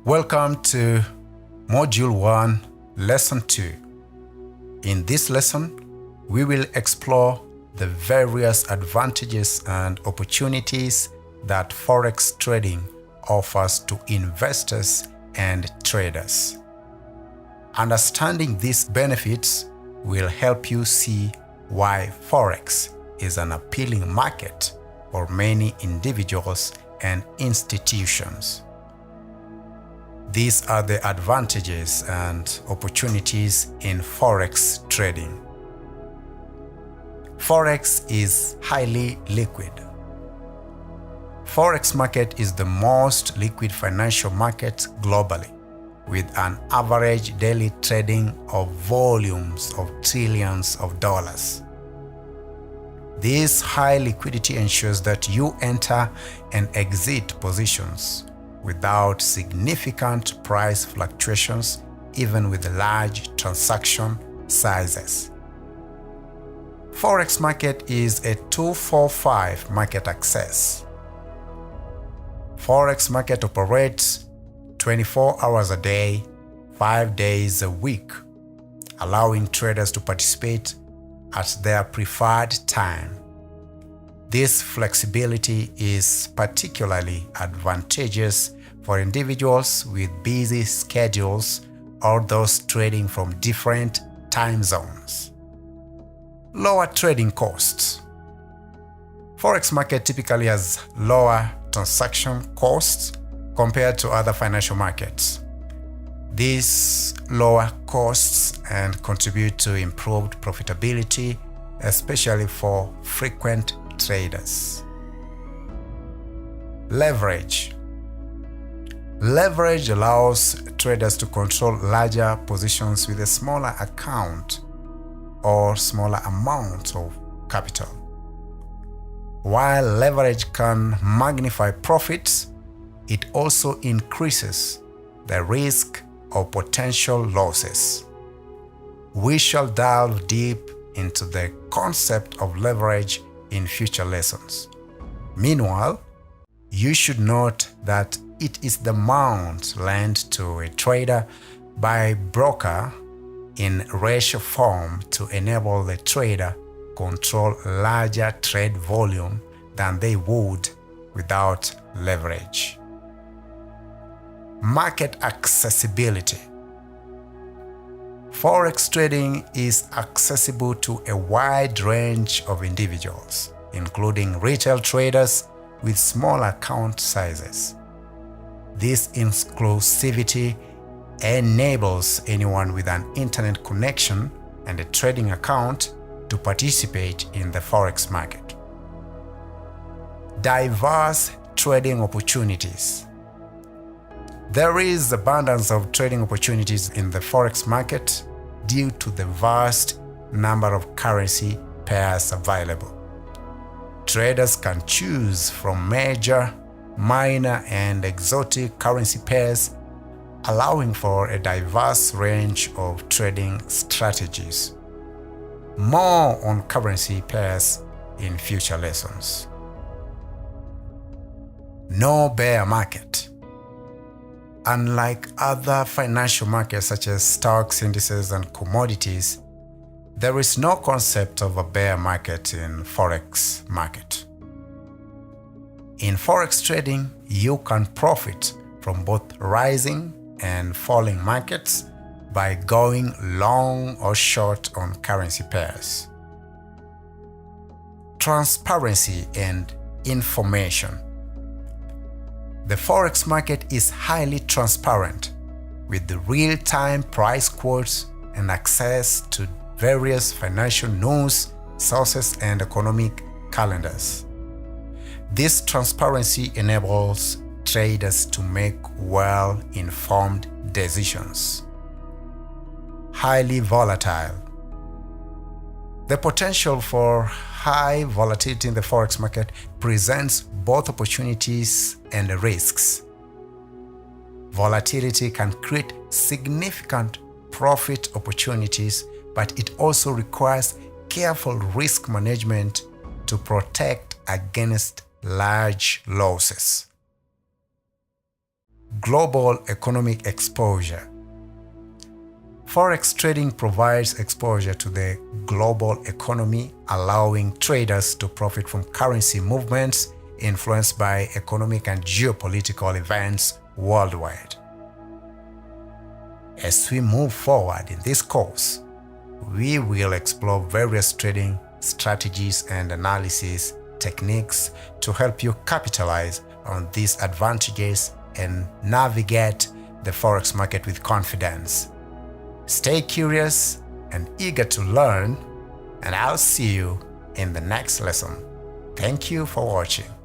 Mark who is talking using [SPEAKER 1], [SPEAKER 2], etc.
[SPEAKER 1] Welcome to Module 1, Lesson 2. In this lesson, we will explore the various advantages and opportunities that Forex trading offers to investors and traders. Understanding these benefits will help you see why Forex is an appealing market for many individuals and institutions. These are the advantages and opportunities in Forex trading. Forex is highly liquid. Forex market is the most liquid financial market globally, with an average daily trading of volumes of trillions of dollars. This high liquidity ensures that you enter and exit positions without significant price fluctuations, even with large transaction sizes. Forex market is a 245 market access. Forex market operates 24 hours a day, 5 days a week, allowing traders to participate at their preferred time. This flexibility is particularly advantageous for individuals with busy schedules or those trading from different time zones. Lower trading costs. Forex market typically has lower transaction costs compared to other financial markets. These lower costs and contribute to improved profitability, especially for frequent traders. Leverage. Leverage allows traders to control larger positions with a smaller account or smaller amount of capital. While leverage can magnify profits, it also increases the risk of potential losses. We shall delve deep into the concept of leverage in future lessons. Meanwhile, you should note that it is the amount lent to a trader by a broker in ratio form to enable the trader control larger trade volume than they would without leverage. Market accessibility. Forex trading is accessible to a wide range of individuals, including retail traders with small account sizes. This inclusivity enables anyone with an internet connection and a trading account to participate in the Forex market. Diverse trading opportunities. There is abundance of trading opportunities in the Forex market due to the vast number of currency pairs available. Traders can choose from major, minor, and exotic currency pairs, allowing for a diverse range of trading strategies. More on currency pairs in future lessons. No bear market. Unlike other financial markets such as stocks, indices, and commodities, there is no concept of a bear market in Forex market. In Forex trading, you can profit from both rising and falling markets by going long or short on currency pairs. Transparency and information. The Forex market is highly transparent, with the real-time price quotes and access to various financial news sources and economic calendars. This transparency enables traders to make well-informed decisions. Highly volatile. The potential for high volatility in the Forex market presents both opportunities and risks. Volatility can create significant profit opportunities, but it also requires careful risk management to protect against large losses. global economic exposure. Forex trading provides exposure to the global economy, allowing traders to profit from currency movements influenced by economic and geopolitical events worldwide. As we move forward in this course, we will explore various trading strategies and analysis techniques to help you capitalize on these advantages and navigate the Forex market with confidence. Stay curious and eager to learn, and I'll see you in the next lesson. Thank you for watching.